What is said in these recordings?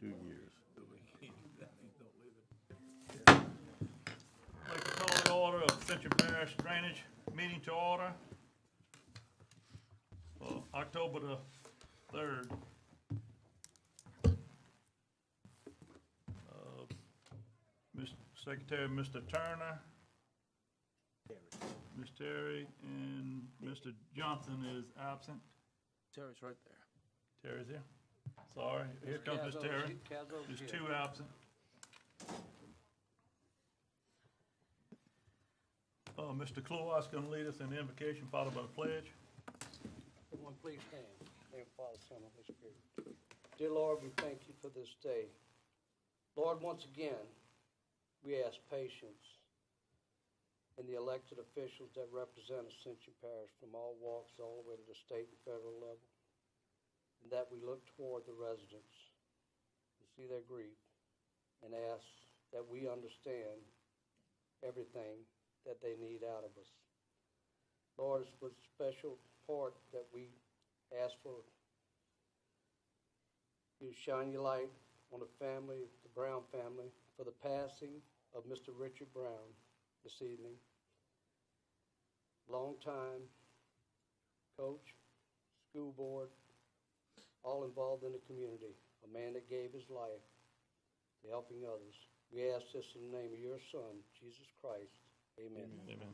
2 years. Like to call to order of Ascension Parish Drainage meeting to order. October the 3rd. Mr. Secretary, Mr. Turner, Ms. Terry, and Mr. Johnson is absent. Terry's right there. Terry's here. Sorry, here comes Ms. Terry. There's two absent. Mr. Cloar's going to lead us in the invocation, followed by the pledge. Everyone please stand. Name of the Father, Son, and Holy Spirit. Dear Lord, we thank you for this day. Lord, once again, we ask patience in the elected officials that represent Ascension Parish from all walks all the way to the state and federal level, and that we look toward the residents to see their grief and ask that we understand everything that they need out of us. Lord, it's with special part that we ask for you to shine your light on the family, the Brown family, for the passing of Mr. Richard Brown this evening. Long-time coach, school board, all involved in the community, a man that gave his life to helping others. We ask this in the name of your Son, Jesus Christ. Amen. Amen.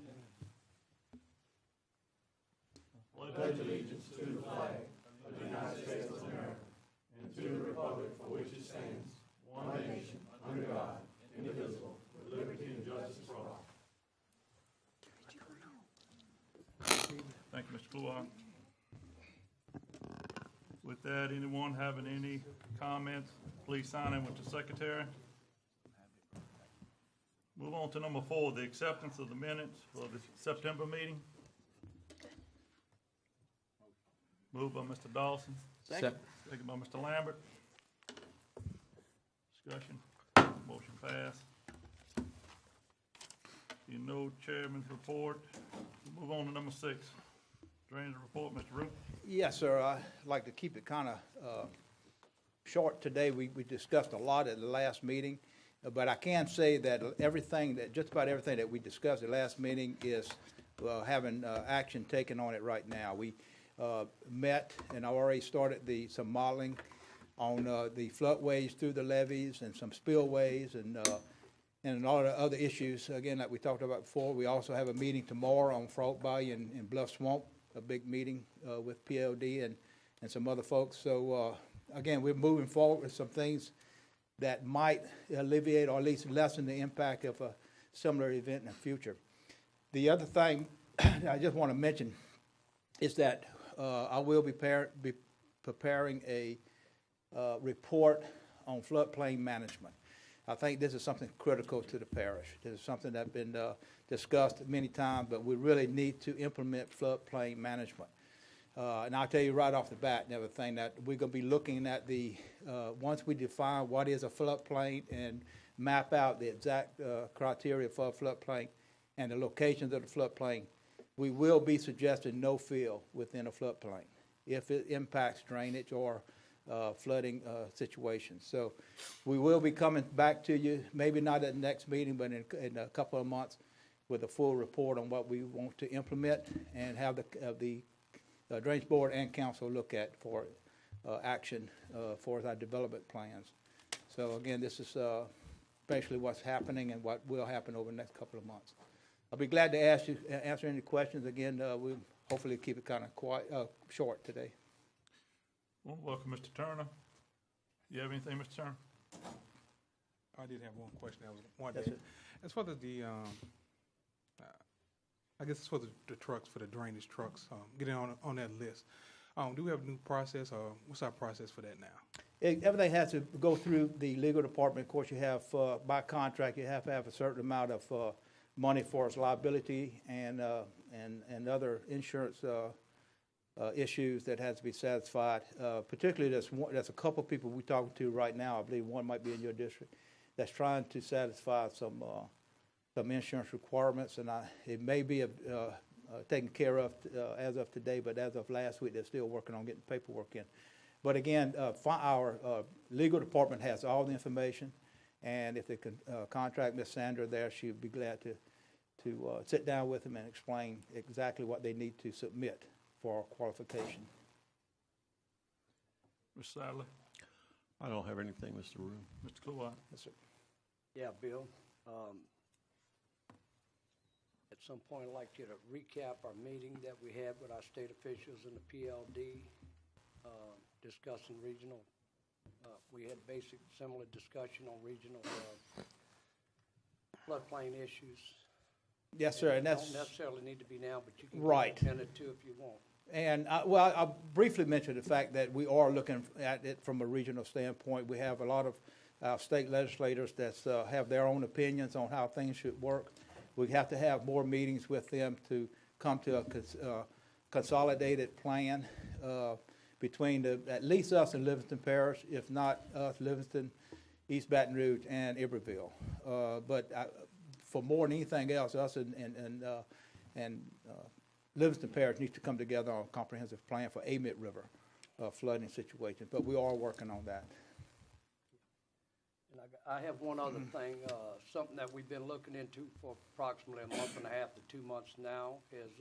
Pledge allegiance to the flag of the United States of America and to the republic for which it stands, one nation, under God, indivisible, with liberty and justice for all. Thank you, Mr. Cloar. With that, anyone having any comments, please sign in with the secretary. Move on to number 4, the acceptance of the minutes for the September meeting. Moved by Mr. Dawson. Second by Mr. Lambert. Discussion. Motion passed. You know, chairman's report. Move on to number 6. Drainage report, Mr. Root. Yes, sir. I'd like to keep it kind of short today. We discussed a lot at the last meeting, but I can say that just about everything that we discussed at the last meeting is having action taken on it right now. We met and I already started some modeling on the floodways through the levees and some spillways and all the other issues, again, like we talked about before. We also have a meeting tomorrow on Frog Bayou and Bluff Swamp, a big meeting with PLD and some other folks. So, again, we're moving forward with some things that might alleviate or at least lessen the impact of a similar event in the future. The other thing I just want to mention is that I will be preparing a report on floodplain management. I think this is something critical to the parish. This is something that's been discussed many times, but we really need to implement floodplain management. And I'll tell you right off the bat and everything that we're going to be looking at once we define what is a floodplain and map out the exact criteria for a floodplain and the locations of the floodplain, we will be suggesting no fill within a floodplain if it impacts drainage or flooding situations. So we will be coming back to you, maybe not at the next meeting, but in a couple of months with a full report on what we want to implement and have the Drainage Board and Council look at for action for our development plans. So again, this is basically what's happening and what will happen over the next couple of months. I'll be glad to answer any questions. Again, we'll hopefully keep it kind of short today. Well, welcome, Mr. Turner. You have anything, Mr. Turner? I did have one question. That was one That's day. it. As far as I guess as far as the trucks, for the drainage trucks, getting on that list, do we have a new process, or what's our process for that now? Everything has to go through the legal department. Of course, you have, by contract, you have to have a certain amount of money for its liability and other insurance issues that has to be satisfied. Particularly, there's a couple of people we're talking to right now. I believe one might be in your district that's trying to satisfy some insurance requirements, and it may be taken care of as of today, but as of last week, they're still working on getting paperwork in. But again, our legal department has all the information, and if they can contract Ms. Sandra there, she would be glad to sit down with them and explain exactly what they need to submit for qualification. Mr. Sadler, I don't have anything, Mr. Room. Mr. Cluett. Yes, sir. Yeah, Bill. At some point, I'd like you to recap our meeting that we had with our state officials and the PLD, discussing regional. We had basic similar discussion on regional floodplain issues. Yes, sir, and that's Don't necessarily need to be now, but you can right. get into it too if you want. And I'll briefly mention the fact that we are looking at it from a regional standpoint. We have a lot of state legislators that have their own opinions on how things should work. We have to have more meetings with them to come to a consolidated plan between at least us and Livingston Parish, if not us, Livingston, East Baton Rouge, and Iberville. But for more than anything else, us and Livingston Parish needs to come together on a comprehensive plan for Amite River flooding situation. But we are working on that. And I have one other thing, something that we've been looking into for approximately a month and a half to 2 months now is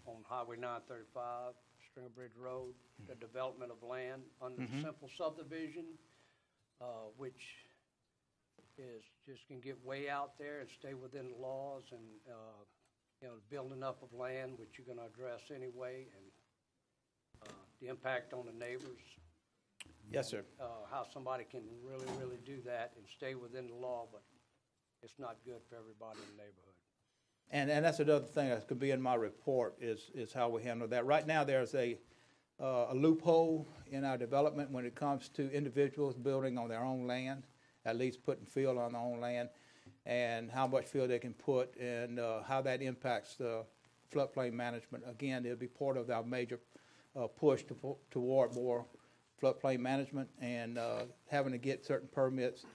on Highway 935, Stringer Bridge Road, the development of land under the simple subdivision, which is just can get way out there and stay within the laws and, building up of land, which you're going to address anyway, and the impact on the neighbors. Yes, sir. How somebody can really, really do that and stay within the law, but it's not good for everybody in the neighborhood. And that's another thing that could be in my report is how we handle that. Right now, there's a loophole in our development when it comes to individuals building on their own land, at least putting field on their own land, and how much field they can put and how that impacts floodplain management. Again, it'll be part of our major push toward more floodplain management and having to get certain permits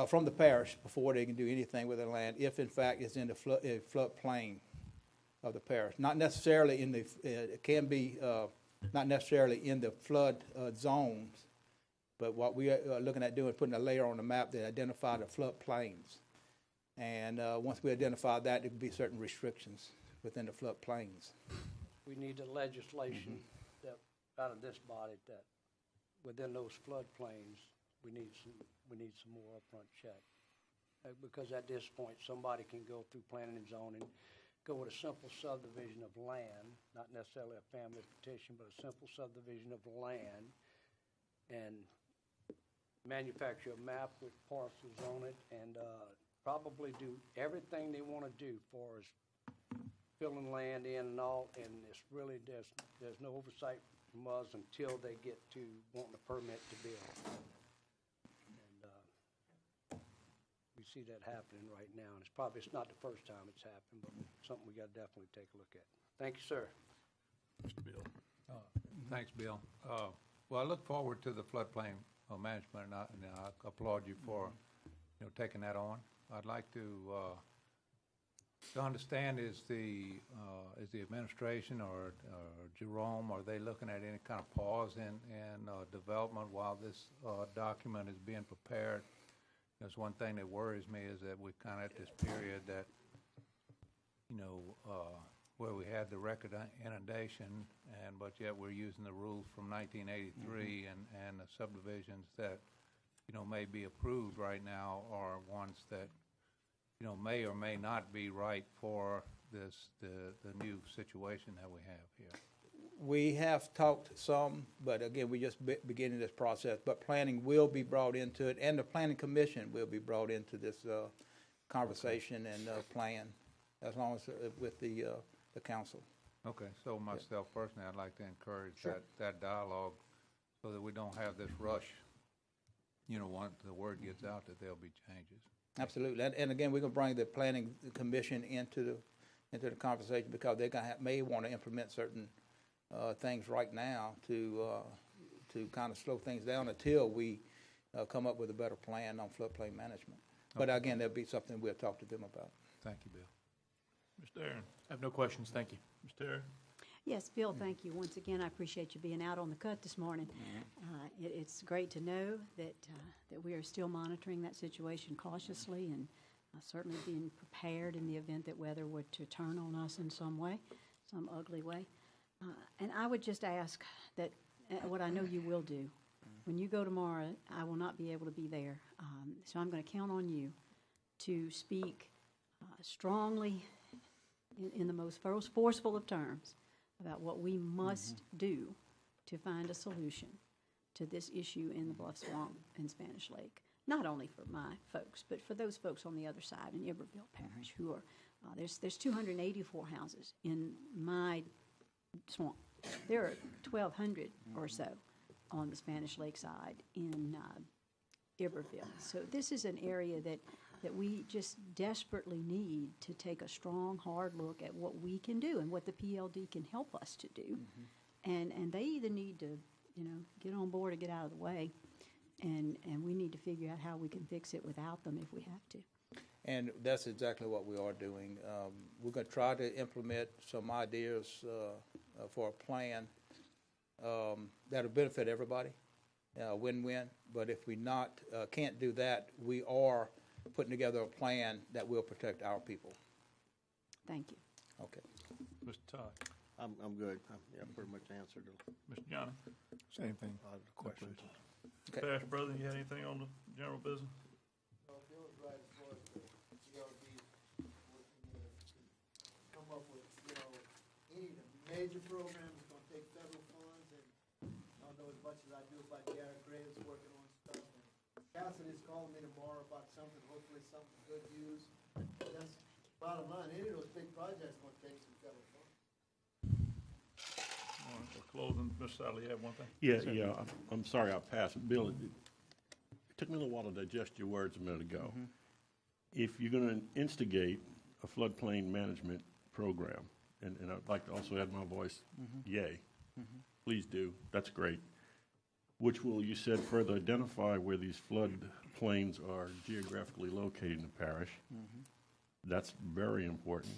from the parish before they can do anything with the land, if in fact it's in the floodplain of the parish. Not necessarily in the, it can be not necessarily in the flood zones, but what we are looking at doing is putting a layer on the map that identify the floodplains. And once we identify that, there could be certain restrictions within the floodplains. We need the legislation that out of this body that within those floodplains, we need some more upfront check. Because at this point, somebody can go through planning and zoning, go with a simple subdivision of land, not necessarily a family petition, but a simple subdivision of land, and manufacture a map with parcels on it, and probably do everything they want to do for us, filling land in and all, and it's really, there's no oversight from us until they get to wanting a permit to build. And we see that happening right now, and it's not the first time it's happened, but something we got to definitely take a look at. Thank you, sir. Mr. Bill. Thanks, Bill. Well, I look forward to the floodplain management, and I applaud you for, taking that on. I'd like to understand, is the administration or Jerome, are they looking at any kind of pause in development while this document is being prepared? There's one thing that worries me is that we're kind of at this period that, where we had the record inundation, but yet we're using the rules from 1983, and the subdivisions that, may be approved right now are ones that, may or may not be right for the new situation that we have here. We have talked some, but again, we just beginning this process. But planning will be brought into it, and the planning commission will be brought into this conversation and plan, as long as with the council. Okay, so myself personally, I'd like to encourage Sure. that dialogue so that we don't have this rush. Once the word gets out that there'll be changes. Absolutely, and again, we're gonna bring the planning commission into the conversation because they're gonna may want to implement certain things right now to kind of slow things down until we come up with a better plan on floodplain management. But again, that'll be something we'll talk to them about. Thank you, Bill. Mr. Aaron. I have no questions, thank you. Mr. Terry. Yes, Bill, thank you. Once again, I appreciate you being out on the cut this morning. It's great to know that we are still monitoring that situation cautiously and certainly being prepared in the event that weather were to turn on us in some way, some ugly way. And I would just ask that what I know you will do, when you go tomorrow, I will not be able to be there. So I'm going to count on you to speak strongly in the most forceful of terms about what we must do to find a solution to this issue in the Bluff Swamp and Spanish Lake. Not only for my folks, but for those folks on the other side in Iberville Parish who are, there's 284 houses in my swamp. There are 1,200 or so on the Spanish Lake side in Iberville. So this is an area that we just desperately need to take a strong, hard look at what we can do and what the PLD can help us to do. And they either need to, get on board or get out of the way, and we need to figure out how we can fix it without them if we have to. And that's exactly what we are doing. We're going to try to implement some ideas for a plan that'll benefit everybody, win-win. But if we can't do that, we are putting together a plan that will protect our people. Thank you. Okay. Mr. Todd. I'm good. Yeah, pretty much answered them. Mr. Johnny. Same thing. Questions? Okay. Parish brother, you had anything on the general business? Bill is right as far as the PLD come up with, any major program is gonna take federal funds, and I don't know as much as I do about Garrett Graves working on stuff. And Cassidy is calling me tomorrow about something, hopefully something good news. That's bottom line, any of those big projects gonna take some federal funds. All right, we're closing. Mr. Sadler, you have one thing? Yeah, I'm sorry I passed. Bill, it took me a little while to digest your words a minute ago. If you're going to instigate a floodplain management program, and I'd like to also add my voice, yay, please do. That's great. Which will, you said, further identify where these floodplains are geographically located in the parish. That's very important.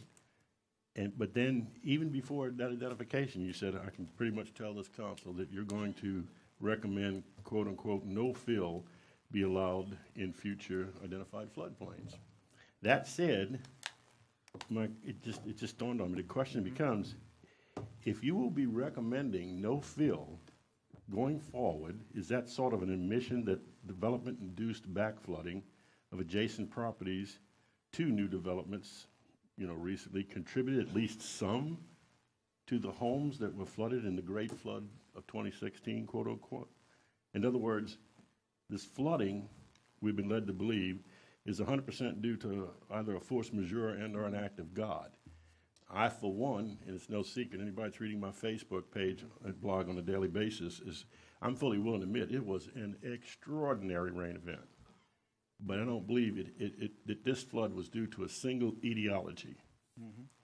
But then, even before that identification, you said, I can pretty much tell this council that you're going to recommend, quote unquote, no fill be allowed in future identified floodplains. That said, it just dawned on me. The question becomes, if you will be recommending no fill going forward, is that sort of an admission that development-induced backflooding of adjacent properties to new developments recently contributed at least some to the homes that were flooded in the Great Flood of 2016, quote unquote? In other words, this flooding, we've been led to believe, is 100% due to either a force majeure and or an act of God. I, for one, and it's no secret, anybody that's reading my Facebook page and blog on a daily basis, I'm fully willing to admit it was an extraordinary rain event. But I don't believe that this flood was due to a single etiology.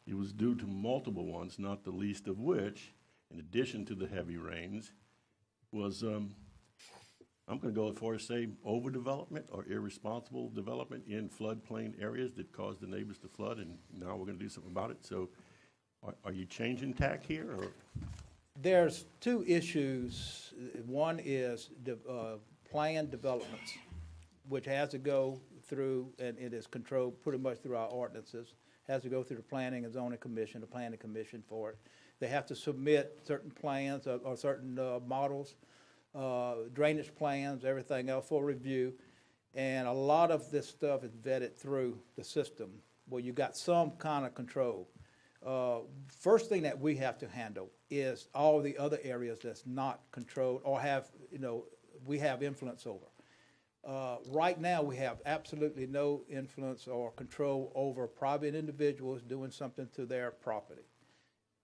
It was due to multiple ones, not the least of which, in addition to the heavy rains, was, I'm going to go as far as say, overdevelopment or irresponsible development in floodplain areas that caused the neighbors to flood, and now we're going to do something about it. So are you changing tack here? Or? There's two issues. One is planned developments, which has to go through, and it is controlled pretty much through our ordinances, has to go through the Planning and Zoning Commission, the Planning Commission for it. They have to submit certain plans or certain models, drainage plans, everything else for review. And a lot of this stuff is vetted through the system where you got some kind of control. First thing that we have to handle is all the other areas that's not controlled or have, we have influence over. Right now, we have absolutely no influence or control over private individuals doing something to their property,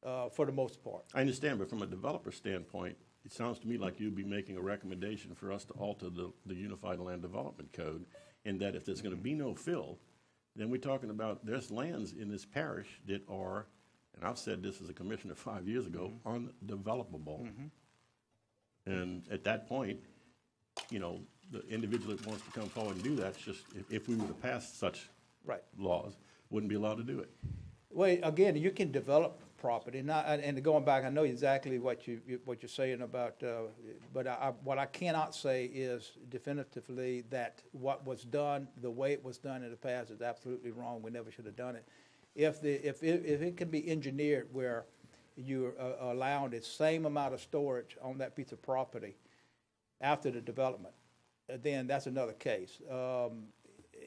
for the most part. I understand, but from a developer standpoint, it sounds to me like you'd be making a recommendation for us to alter the Unified Land Development Code, in that if there's going to be no fill, then we're talking about there's lands in this parish that are, and I've said this as a commissioner 5 years ago, undevelopable. And at that point, the individual that wants to come forward and do that, it's just, if we were to pass such laws, wouldn't be allowed to do it. Well, again, you can develop property. And going back, I know exactly what you're saying about, but what I cannot say is definitively that what was done, the way it was done in the past is absolutely wrong. We never should have done it. If it can be engineered where you're allowing the same amount of storage on that piece of property after the development, then that's another case.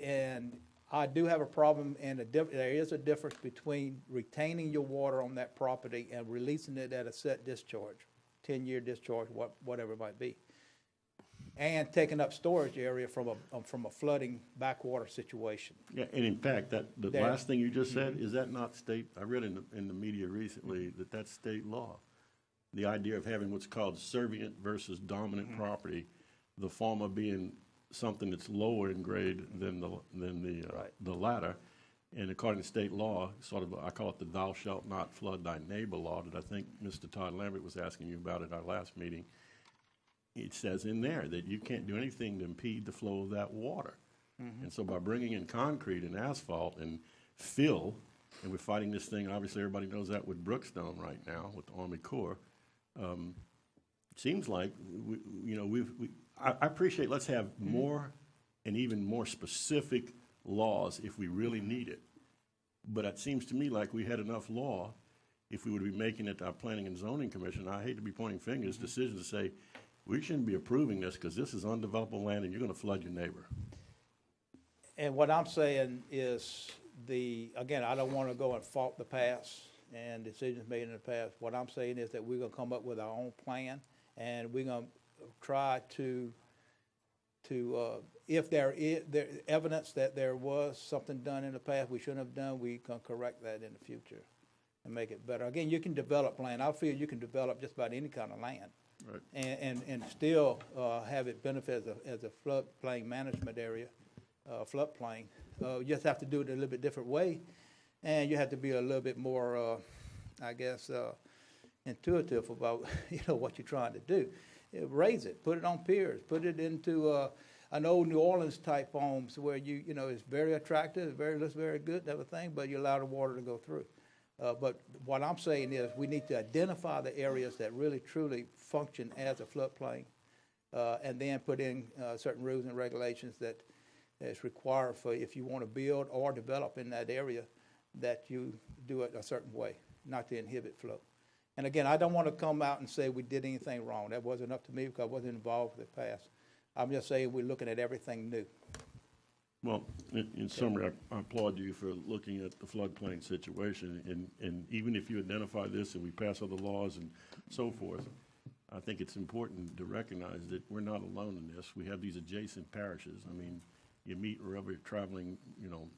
And I do have a problem, and there is a difference between retaining your water on that property and releasing it at a set discharge, 10-year discharge, whatever it might be, and taking up storage area from a flooding backwater situation. Yeah, and in fact, the last thing you just said, is that not state, I read in the media recently that that's state law. The idea of having what's called servient versus dominant property, the former being something that's lower in grade than the latter. And according to state law, sort of, I call it the thou shalt not flood thy neighbor law that I think Mr. Todd Lambert was asking you about at our last meeting. It says in there that you can't do anything to impede the flow of that water. And so by bringing in concrete and asphalt and fill, and we're fighting this thing, obviously everybody knows that with Brookstone right now, with the Army Corps, it seems like, I appreciate, let's have more and even more specific laws if we really need it. But it seems to me like we had enough law if we would be making it our Planning and Zoning Commission. I hate to be pointing fingers, decisions to say, we shouldn't be approving this because this is undevelopable land and you're going to flood your neighbor. And what I'm saying is again, I don't want to go and fault the past and decisions made in the past. What I'm saying is that we're going to come up with our own plan, and we're going to try to if there is evidence that there was something done in the past we shouldn't have done, we can correct that in the future and make it better. Again, you can develop land. I feel you can develop just about any kind of land, right, and still have it benefit as a floodplain management area, floodplain. You just have to do it a little bit different way, and you have to be a little bit more, I guess, intuitive about what you're trying to do. Raise it, put it on piers, put it into an old New Orleans type homes where it's very attractive, looks very good, and everything, but you allow the water to go through. But what I'm saying is we need to identify the areas that really truly function as a floodplain, and then put in certain rules and regulations that is required for if you want to build or develop in that area, that you do it a certain way, not to inhibit flow. And again, I don't want to come out and say we did anything wrong. That wasn't up to me because I wasn't involved with the past. I'm just saying we're looking at everything new. Well, in summary, I applaud you for looking at the floodplain situation, and even if you identify this and we pass other laws and so forth, I think it's important to recognize that we're not alone in this. We have these adjacent parishes. I mean, you meet wherever you're traveling,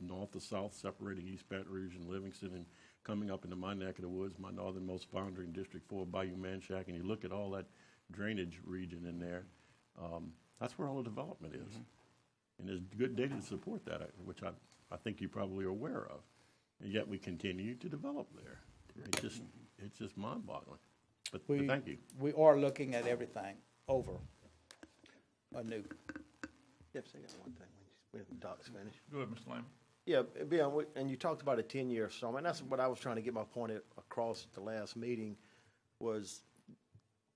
north to south, separating East Baton Rouge and Livingston, and coming up into my neck of the woods, my northernmost boundary in District 4, Bayou Manchac, and you look at all that drainage region in there, that's where all the development is. And there's good data to support that, which I think you probably are aware of. And yet we continue to develop there. It's just mind-boggling. But thank you. We are looking at everything over anew. Yep, so I got one thing when Doc's finished. Go ahead, Mr. Lambert. Yeah, Bill, and you talked about a 10-year storm, and that's what I was trying to get my point across at the last meeting was,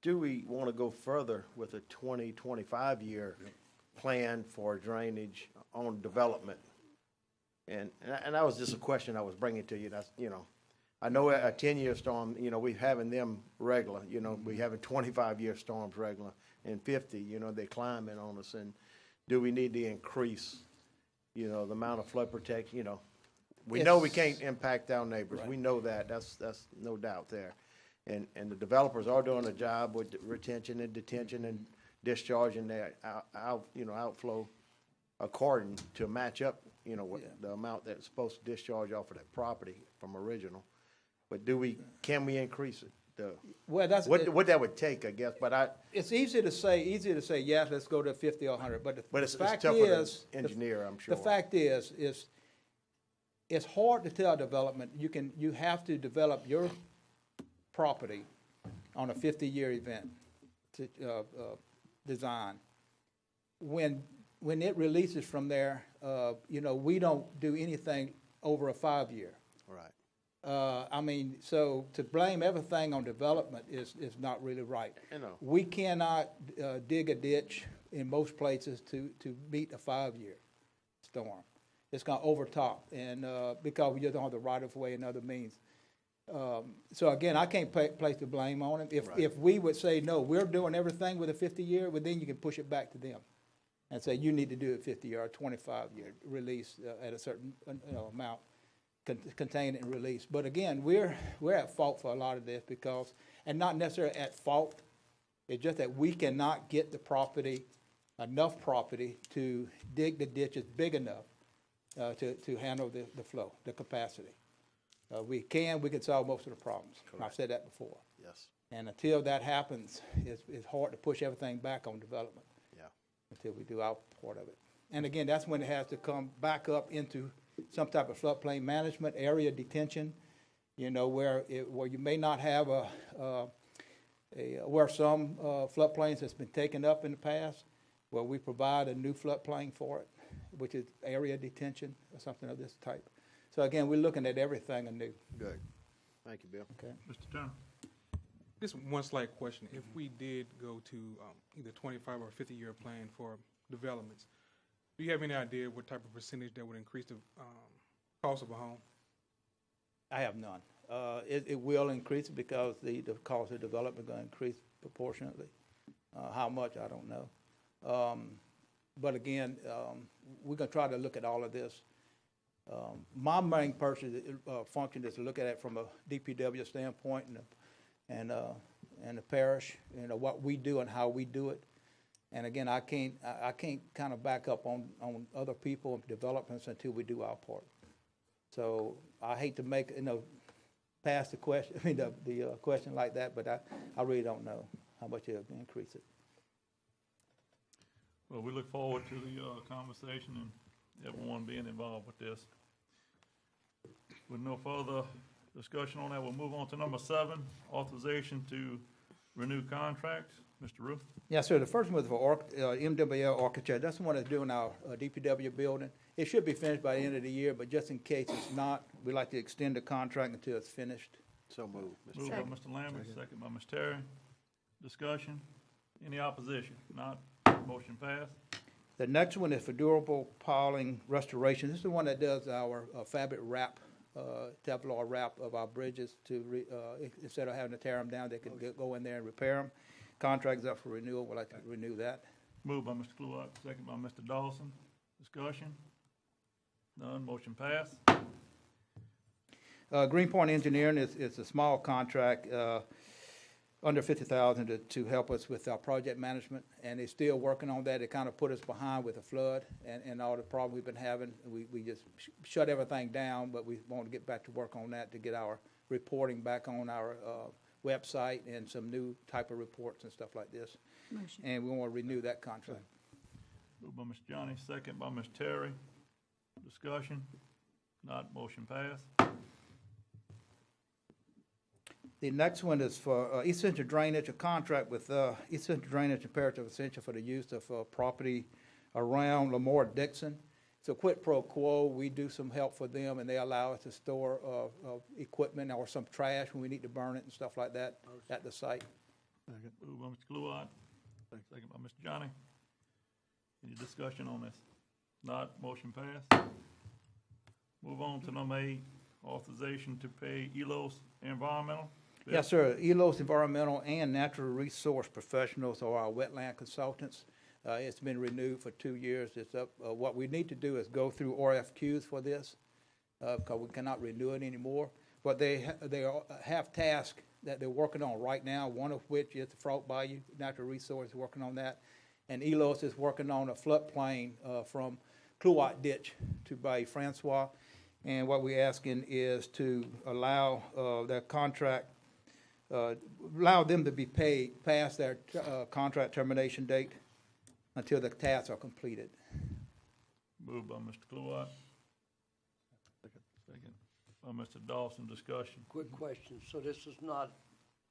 do we want to go further with a 20, 25-year plan for drainage on development? And that was just a question I was bringing to you. That's, I know a 10-year storm, we're having them regular, we having 25-year storms regular, and 50, they're climbing on us. And do we need to increase the amount of flood protection, we know we can't impact our neighbors. Right. We know that. That's no doubt there. And the developers are doing a job with retention and detention and discharging their outflow according to match up, the amount that's supposed to discharge off of that property from original. But can we increase it? What that would take, I guess, but it's easy to say yes, let's go to 50 or 100, but it's tougher to engineer, I'm sure. The fact is it's hard to tell development. You have to develop your property on a 50-year event to design. When it releases from there, we don't do anything over a 5-year. Right. I mean, so to blame everything on development is not really right. You know. We cannot dig a ditch in most places to meet a 5-year storm. It's gonna overtop, and because we just don't have the right of way and other means. So again, I can't place the blame on them. If we would say, no, we're doing everything with a 50-year, well, then you can push it back to them and say, you need to do a 50-year or 25-year release at a certain amount, contain it and release. But again, we're at fault for a lot of this because, and not necessarily at fault, it's just that we cannot get the property, enough property to dig the ditches big enough to handle the flow, the capacity. We can solve most of the problems. I've said that before. Yes. And until that happens, it's hard to push everything back on development. Yeah. Until we do our part of it. And again, that's when it has to come back up into some type of floodplain management, area detention, where you may not have where some floodplains has been taken up in the past, where we provide a new floodplain for it, which is area detention or something of this type. So again, we're looking at everything anew. Good. Thank you, Bill. Okay. Mr. Turner? Just one slight question. If we did go to either 25 or 50-year plan for developments, do you have any idea what type of percentage that would increase the cost of a home? I have none. It will increase because the cost of development is going to increase proportionately. How much, I don't know. But again, we're going to try to look at all of this. My main function is to look at it from a DPW standpoint and the parish, what we do and how we do it. And again, I can't kind of back up on other people and developments until we do our part. So I hate to make pass the question, the question like that, but I really don't know how much it'll increase it. Well, we look forward to the conversation and everyone being involved with this. With no further discussion on that, we'll move on to number 7, authorization to renew contracts. Mr. Rue? Yes, sir. The first one was for MWL Architect. That's the one that's doing our DPW building. It should be finished by the end of the year, but just in case it's not, we'd like to extend the contract until it's finished. So moved. Moved by Mr. Lambert, second by Ms. Terry. Discussion? Any opposition? Not, motion passed. The next one is for durable piling restoration. This is the one that does our fabric wrap, Teflon wrap of our bridges to, instead of having to tear them down, they can go in there and repair them. Contract is up for renewal. We'd like to renew that. Moved by Mr. Cluett, second by Mr. Dawson. Discussion? None, motion passed. Greenpoint Engineering is a small contract, under $50,000 to help us with our project management, and they're still working on that. It kind of put us behind with the flood and all the problems we've been having. We just shut everything down, but we want to get back to work on that to get our reporting back on our website and some new type of reports and stuff like this. Motion. And we want to renew that contract. Moved by Ms. Johnny, second by Ms. Terry. Discussion? Not, motion passed. The next one is for Essential Drainage, a contract with Essential Drainage Imperative Essential for the use of property around Lamar Dixon. It's a quid pro quo. We do some help for them, and they allow us to store equipment or some trash when we need to burn it and stuff like that at the site. Moved by Mr. Cluett, second by Mr. Johnny. Any discussion on this? Not, motion passed. Move on to number 8, authorization to pay ELOS Environmental. Yes, sir. ELOS Environmental and Natural Resource Professionals are our wetland consultants. It's been renewed for 2 years. It's up. What we need to do is go through RFQs for this because we cannot renew it anymore. But they have tasks that they're working on right now, one of which is the Frog Bayou Natural Resource working on that. And ELOS is working on a floodplain from Cluot Ditch to Bayou Francois. And what we're asking is to allow their contract, allow them to be paid past their contract termination date until the tasks are completed. Moved by Mr. Cluett. Second by Mr. Dawson. Discussion? Quick question. So this is not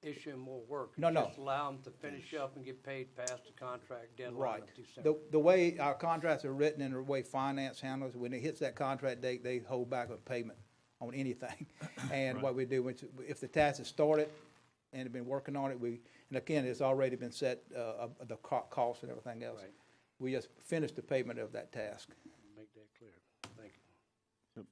issuing more work? No, no. Just allow them to finish up and get paid past the contract deadline Right. of December? The way our contracts are written and the way finance handles, when it hits that contract date, they hold back a payment on anything. And what we do, if the task is started and have been working on it, and again, it's already been set, the cost and everything else. Right. We just finish the payment of that task. Make that clear. Thank you.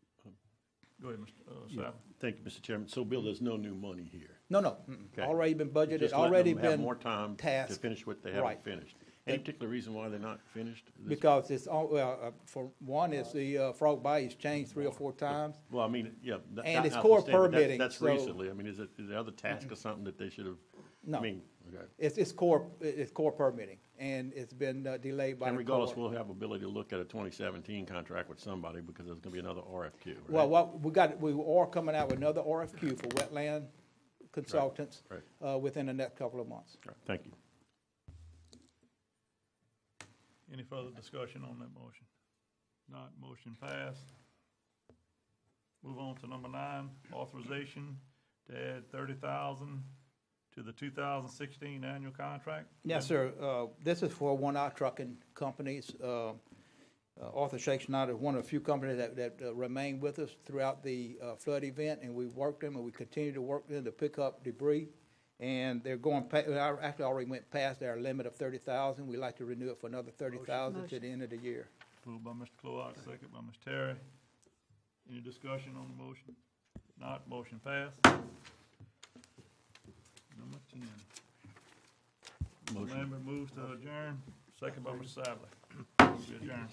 Go ahead, Mr. Yeah. Sapp. Thank you, Mr. Chairman. So, Bill, there's no new money here. No, Okay. already been budgeted, Just letting already them have been more time to tasked. finish what they Right. haven't finished. Any particular reason why they're not finished? Because it's, for one, it's the Frog Bay's changed 3 or 4 times. Well, I mean, yeah. And it's I core understand, but permitting, That's so- recently. I mean, is there other task or something that they should have? No. I mean, okay. It's core permitting, and it's been delayed by And the regardless, court. we'll have ability to look at a 2017 contract with somebody because there's going to be another RFQ, right? Well, we are coming out with another RFQ for wetland consultants Right. Within the next couple of months. All right, thank you. Any further discussion on that motion? Not, motion passed. Move on to number 9, authorization to add 30,000 to the 2016 annual contract. Yes, sir. This is for one of our trucking companies. Authorization is one of the few companies that remain with us throughout the flood event, and we worked them, and we continue to work them to pick up debris. And they're going, actually already went past our limit of 30,000. We'd like to renew it for another 30,000 to the end of the year. Moved by Mr. Cloart, second by Ms. Terry. Any discussion on the motion? Not, motion passed. Number 10. Mr. Motion. Lambert moves to adjourn, second by Mr. Sadler. We adjourn.